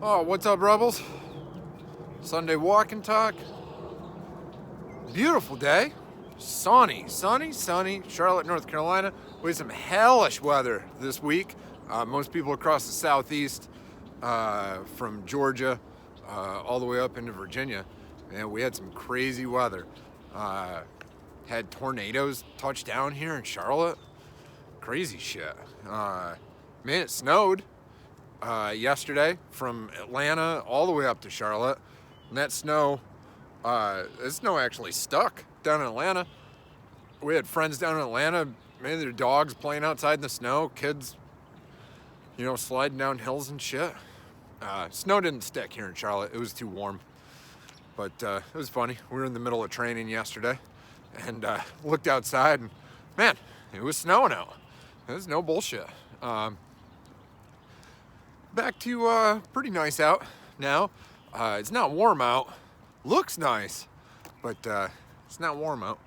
Oh, what's up, Rebels? Sunday walk and talk. Beautiful day. Sunny, Charlotte, North Carolina. We had some hellish weather this week. Most people across the southeast, from Georgia all the way up into Virginia, and we had some crazy weather. Had tornadoes touch down here in Charlotte. Crazy shit. Man, it snowed yesterday from Atlanta all the way up to Charlotte. And that snow, the snow actually stuck down in Atlanta. We had friends down in Atlanta, maybe their dogs playing outside in the snow, kids, sliding down hills and shit. Snow didn't stick here in Charlotte. It was too warm. But it was funny. We were in the middle of training yesterday and looked outside and, man, it was snowing out. It was no bullshit. Back to pretty nice out now. It's not warm out. Looks nice, but it's not warm out.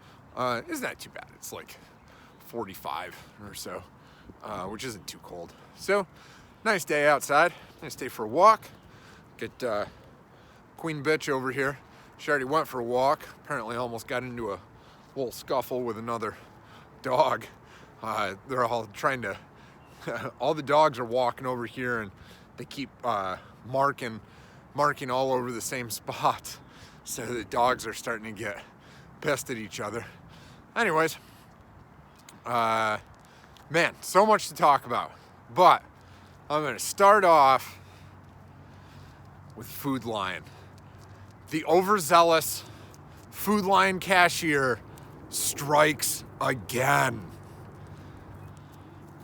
It's not too bad. It's like 45 or so, which isn't too cold. So, nice day outside. Nice day for a walk. Get Queen Bitch over here. She already went for a walk. Apparently almost got into a little scuffle with another dog. They're all trying to, all the dogs are walking over here and they keep marking all over the same spot. So the dogs are starting to get pissed at each other. Anyways, man, so much to talk about. But I'm going to start off with Food Lion. The overzealous Food Lion cashier strikes again.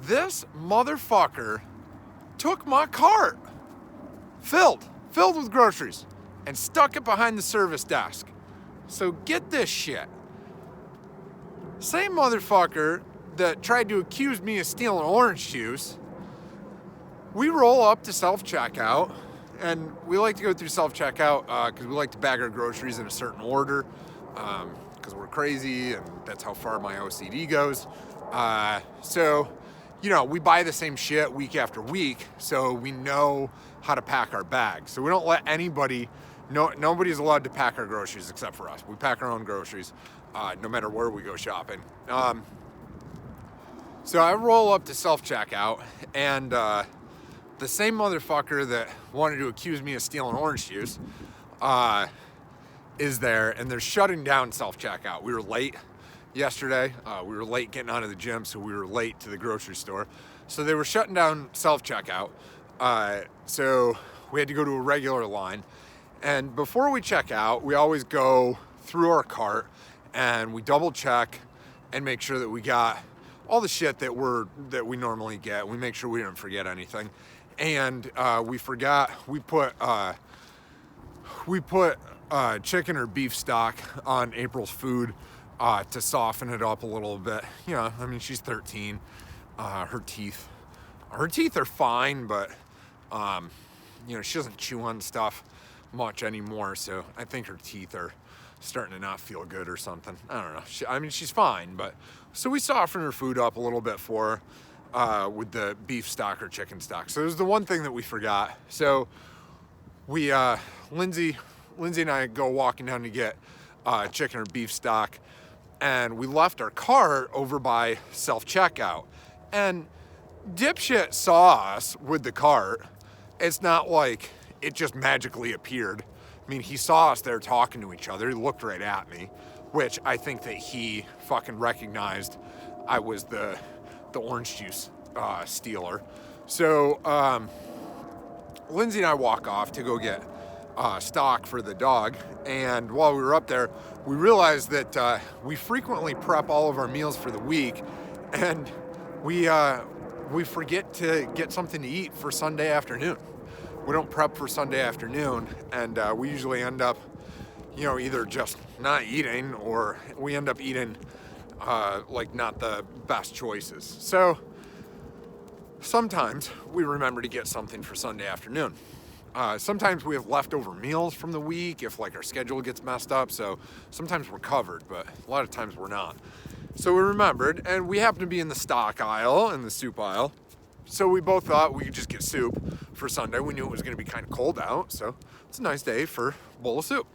This motherfucker took my cart, filled with groceries, and stuck it behind the service desk. So get this shit. Same motherfucker that tried to accuse me of stealing orange juice. We roll up to self-checkout, and we like to go through self-checkout because we like to bag our groceries in a certain order because we're crazy, and that's how far my OCD goes. So, we buy the same shit week after week, so we know how to pack our bags. So we don't let anybody, nobody's allowed to pack our groceries except for us. We pack our own groceries no matter where we go shopping. So I roll up to self-checkout, and the same motherfucker that wanted to accuse me of stealing orange juice is there, and they're shutting down self-checkout. We were late yesterday. We were late getting out of the gym, so we were late to the grocery store. So they were shutting down self-checkout. So we had to go to a regular line. And before we check out, we always go through our cart and we double check and make sure that we got all the shit that we normally get. We make sure we didn't forget anything. And we put chicken or beef stock on April's food to soften it up a little bit. She's 13. Her teeth are fine, but she doesn't chew on stuff much anymore. So I think her teeth are starting to not feel good or something. I don't know. She's fine, but so we soften her food up a little bit for her with the beef stock or chicken stock. So it was the one thing that we forgot. So we, Lindsay and I go walking down to get chicken or beef stock, and we left our cart over by self-checkout. And dipshit saw us with the cart. It's not like it just magically appeared. He saw us there talking to each other. He looked right at me, which I think that he fucking recognized I was the orange juice stealer. So Lindsay and I walk off to go get stock for the dog, and while we were up there, we realized that we frequently prep all of our meals for the week, and we forget to get something to eat for Sunday afternoon. We don't prep for Sunday afternoon, and we usually end up, either just not eating, or we end up eating not the best choices. So sometimes we remember to get something for Sunday afternoon. Sometimes we have leftover meals from the week if our schedule gets messed up, so sometimes we're covered, but a lot of times we're not. So we remembered, and we happened to be in the stock aisle, in the soup aisle, So we both thought we could just get soup for Sunday. We knew it was gonna be kind of cold out, so it's a nice day for a bowl of soup.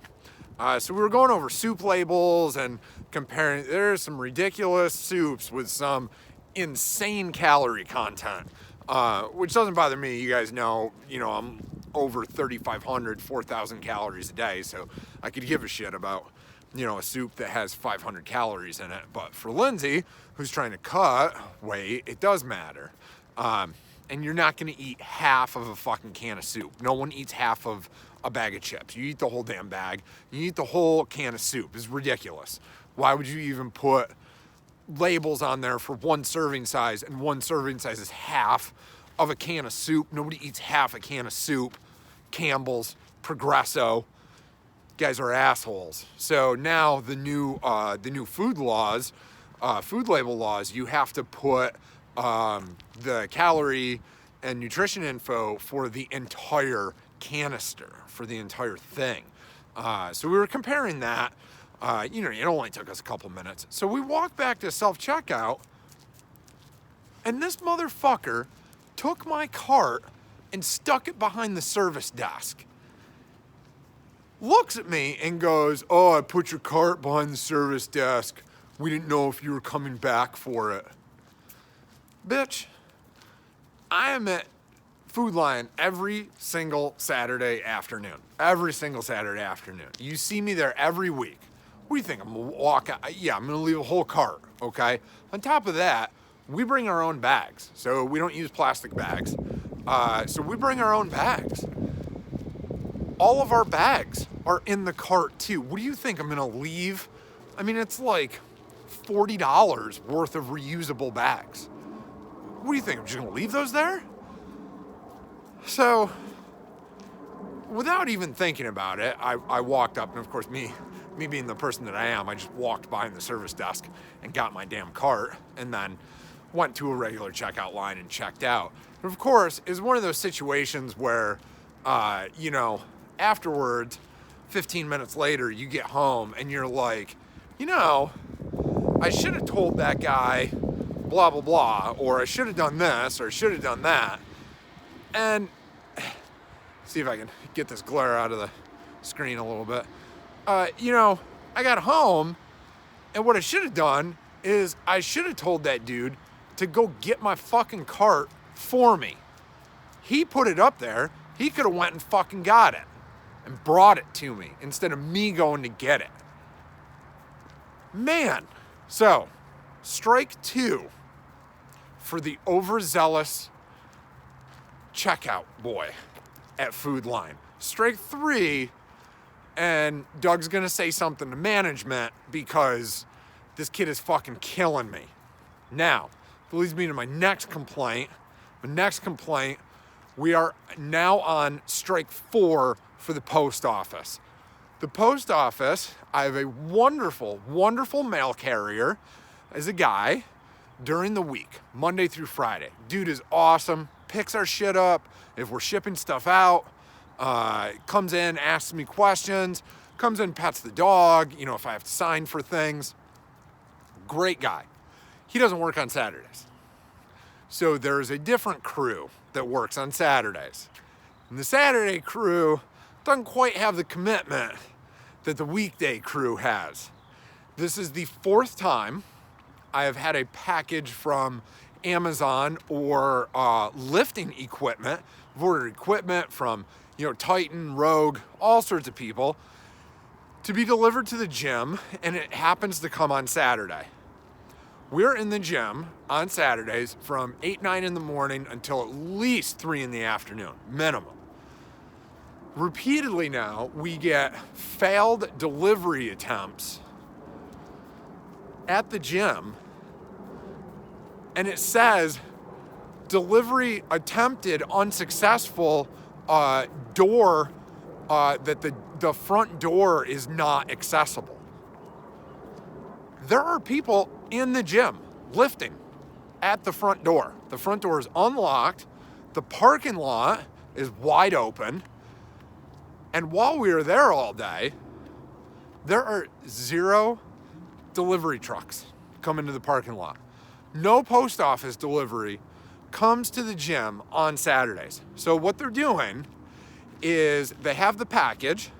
So we were going over soup labels and comparing. There's some ridiculous soups with some insane calorie content, which doesn't bother me. You guys know, I'm over 3,500, 4,000 calories a day, so I could give a shit about, a soup that has 500 calories in it. But for Lindsay, who's trying to cut weight, it does matter. And you're not gonna eat half of a fucking can of soup. No one eats half of a bag of chips. You eat the whole damn bag. You eat the whole can of soup. It's ridiculous. Why would you even put labels on there for one serving size, and one serving size is half of a can of soup? Nobody eats half a can of soup. Campbell's, Progresso, guys are assholes. So now the new food laws, food label laws, you have to put the calorie and nutrition info for the entire canister, for the entire thing. So we were comparing that. It only took us a couple minutes. So we walked back to self-checkout, and this motherfucker took my cart and stuck it behind the service desk. Looks at me and goes, "Oh, I put your cart behind the service desk. We didn't know if you were coming back for it." Bitch, I am at Food Lion every single Saturday afternoon. Every single Saturday afternoon. You see me there every week. What do you think? I'm gonna walk out? Yeah, I'm gonna leave a whole cart, okay? On top of that, we bring our own bags. So we don't use plastic bags. So we bring our own bags. All of our bags are in the cart too. What do you think I'm gonna leave? I mean, it's like $40 worth of reusable bags. What do you think? I'm just gonna leave those there? So, without even thinking about it, I walked up, and of course me being the person that I am, I just walked behind the service desk and got my damn cart, and then went to a regular checkout line and checked out. But of course, it's one of those situations where, afterwards, 15 minutes later, you get home and you're like, I should have told that guy blah, blah, blah, or I should have done this, or I should have done that. And see if I can get this glare out of the screen a little bit. I got home, and what I should have done is I should have told that dude to go get my fucking cart for me. He put it up there. He could have went and fucking got it and brought it to me instead of me going to get it. Man. So, strike 2 for the overzealous checkout boy at Food Line. Strike 3, and Doug's gonna say something to management because this kid is fucking killing me. Now, that leads me to my next complaint. We are now on strike 4 for the post office. The post office, I have a wonderful, wonderful mail carrier as a guy during the week, Monday through Friday. Dude is awesome, picks our shit up. If we're shipping stuff out, comes in, asks me questions, comes in, pets the dog, if I have to sign for things. Great guy. He doesn't work on Saturdays. So there's a different crew that works on Saturdays. And the Saturday crew doesn't quite have the commitment that the weekday crew has. This is the 4th time I have had a package from Amazon or lifting equipment. I've ordered equipment from, Titan, Rogue, all sorts of people to be delivered to the gym, and it happens to come on Saturday. We're in the gym on Saturdays from 8, 9 in the morning until at least 3 in the afternoon, minimum. Repeatedly now, we get failed delivery attempts at the gym, and it says delivery attempted unsuccessful, door, that the front door is not accessible. There are people in the gym lifting at the front door. The front door is unlocked. The parking lot is wide open. And while we were there all day, there are 0 delivery trucks coming to the parking lot. No post office delivery comes to the gym on Saturdays. So what they're doing is they have the package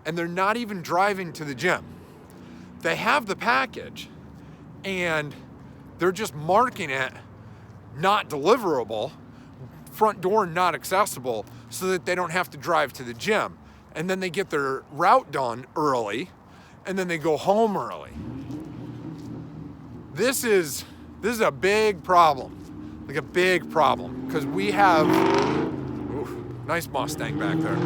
and they're not even driving to the gym. They have the package and they're just marking it not deliverable, front door not accessible, so that they don't have to drive to the gym. And then they get their route done early and then they go home early. This is a big problem, like a big problem, because we have, nice Mustang back there.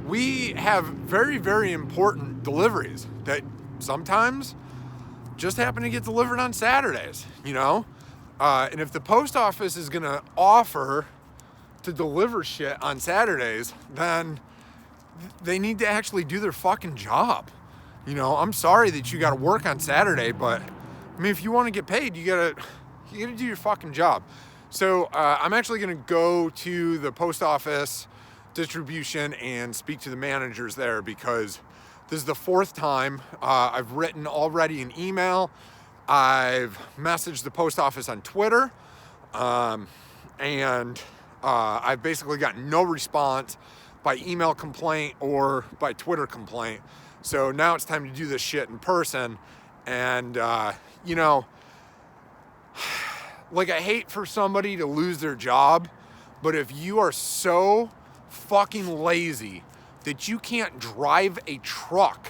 We have very, very important deliveries that sometimes just happen to get delivered on Saturdays, you know? And if the post office is gonna offer to deliver shit on Saturdays, then they need to actually do their fucking job. You know, I'm sorry that you gotta work on Saturday, but I mean, if you wanna get paid, you gotta do your fucking job. So I'm actually gonna go to the post office distribution and speak to the managers there, because this is the 4th time. I've written already an email. I've messaged the post office on Twitter, and I've basically gotten no response by email complaint or by Twitter complaint. So now it's time to do this shit in person. And, you know, like, I hate for somebody to lose their job, but if you are so fucking lazy that you can't drive a truck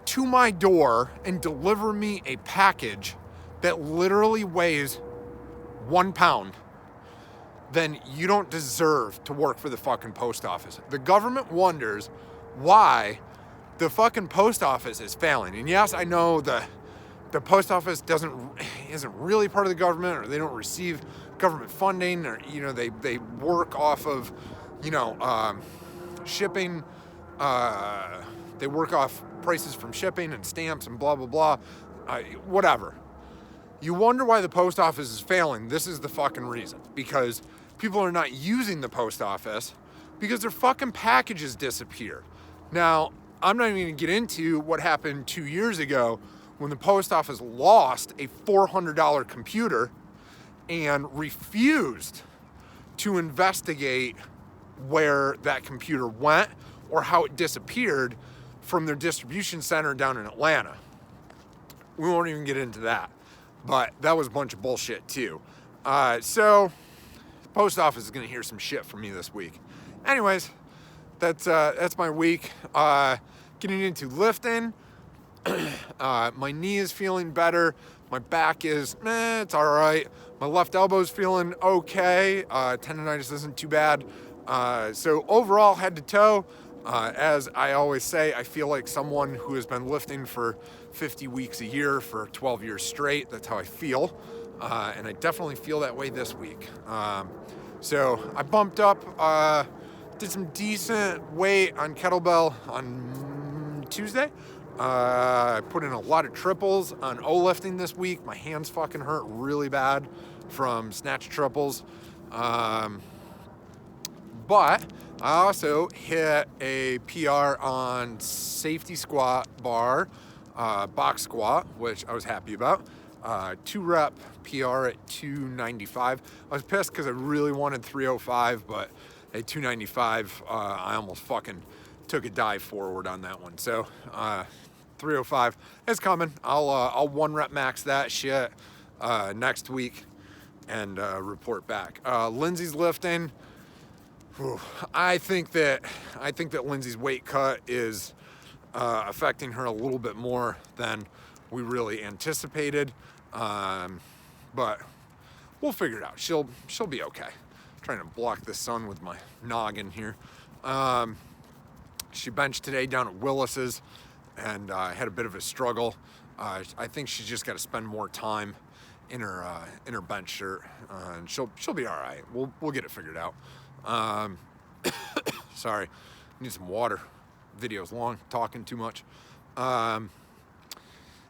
to my door and deliver me a package that literally weighs 1 pound, then you don't deserve to work for the fucking post office. The government wonders why the fucking post office is failing. And yes, I know the post office isn't really part of the government, or they don't receive government funding, or, you know, they work off of, you know, shipping. They work off prices from shipping and stamps and blah, blah, blah. Whatever. You wonder why the post office is failing. This is the fucking reason. Because people are not using the post office because their fucking packages disappear. Now, I'm not even gonna get into what happened 2 years ago when the post office lost a $400 computer and refused to investigate where that computer went or how it disappeared from their distribution center down in Atlanta. We won't even get into that, but that was a bunch of bullshit too. So the post office is gonna hear some shit from me this week. Anyways, that's my week. Getting into lifting. My knee is feeling better. My back is, it's all right. My left elbow's feeling okay. Tendonitis isn't too bad. So overall, head to toe, as I always say, I feel like someone who has been lifting for 50 weeks a year for 12 years straight. That's how I feel. And I definitely feel that way this week. So I bumped up, did some decent weight on kettlebell on Tuesday. I put in a lot of triples on O-lifting this week. My hands fucking hurt really bad from snatch triples. But I also hit a PR on safety squat bar, box squat, which I was happy about. 2-rep PR at 295. I was pissed because I really wanted 305, but at 295, I almost fucking took a dive forward on that one. So 305 is coming. I'll 1-rep max that shit next week and report back. Lindsay's lifting. Whew. I think that Lindsay's weight cut is affecting her a little bit more than we really anticipated, but we'll figure it out. She'll be okay. I'm trying to block the sun with my noggin here. She benched today down at Willis's and had a bit of a struggle. I think she's just got to spend more time in her bench shirt, and she'll be all right. We'll get it figured out. Sorry, need some water. Video's long, talking too much.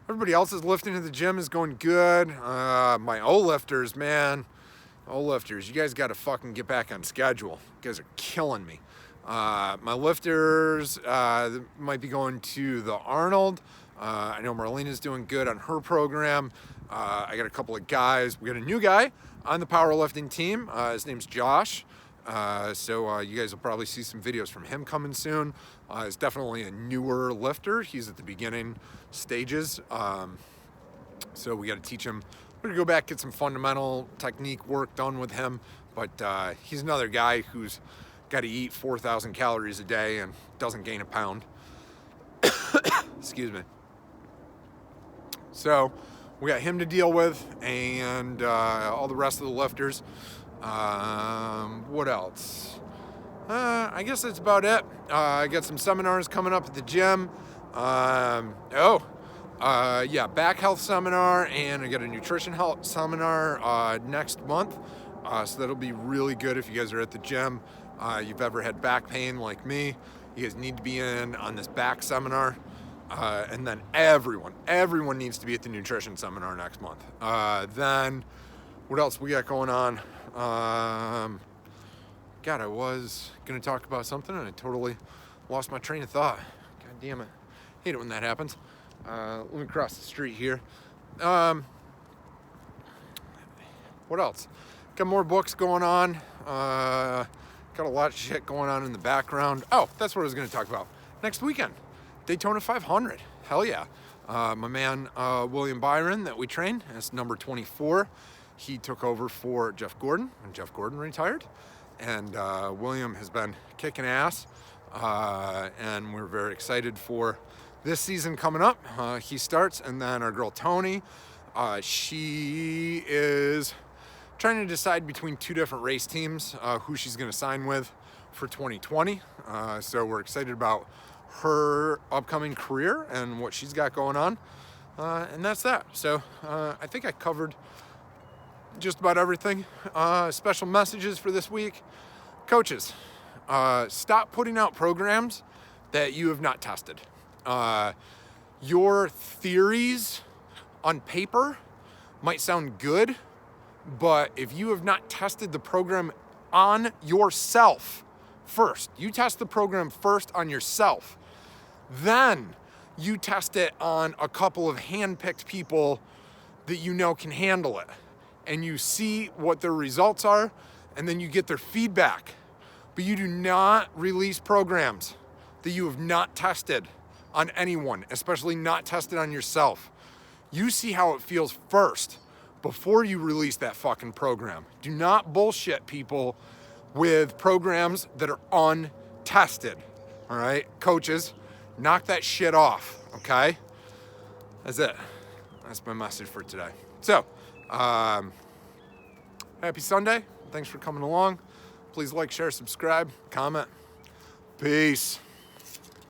Everybody else's lifting at the gym is going good. My O-lifters, man. O-lifters, you guys got to fucking get back on schedule. You guys are killing me. My lifters might be going to the Arnold. I know Marlena's doing good on her program. I got a couple of guys. We got a new guy on the powerlifting team. His name's Josh. So you guys will probably see some videos from him coming soon. He's definitely a newer lifter. He's at the beginning stages. So we got to teach him. We're gonna go back, get some fundamental technique work done with him. But he's another guy who's got to eat 4,000 calories a day and doesn't gain a pound. Excuse me. So we got him to deal with, and all the rest of the lifters. What else? I guess that's about it. I got some seminars coming up at the gym. Yeah, back health seminar, and I got a nutrition health seminar next month. So that'll be really good if you guys are at the gym. You've ever had back pain like me, you guys need to be in on this back seminar. And then everyone needs to be at the nutrition seminar next month. Then what else we got going on? God, I was gonna talk about something and I totally lost my train of thought. God damn it. Hate it when that happens. Let me cross the street here. What else? Got more books going on. Got a lot of shit going on in the background. Oh, that's what I was gonna talk about. Next weekend, Daytona 500. Hell yeah. My man, William Byron, that we train, as number 24. He took over for Jeff Gordon when Jeff Gordon retired. And William has been kicking ass. And we're very excited for this season coming up. He starts, and then our girl Tony, she is trying to decide between two different race teams, who she's gonna sign with for 2020. So we're excited about her upcoming career and what she's got going on. And that's that. So I think I covered just about everything. Special messages for this week. Coaches, stop putting out programs that you have not tested. Your theories on paper might sound good, but if you have not tested the program on yourself first, you test the program first on yourself, then you test it on a couple of hand-picked people that you know can handle it, and you see what their results are, and then you get their feedback. But you do not release programs that you have not tested on anyone, especially not tested on yourself. You see how it feels first before you release that fucking program. Do not bullshit people with programs that are untested, all right? Coaches, knock that shit off, okay? That's it. That's my message for today. So, happy Sunday. Thanks for coming along. Please like, share, subscribe, comment. Peace.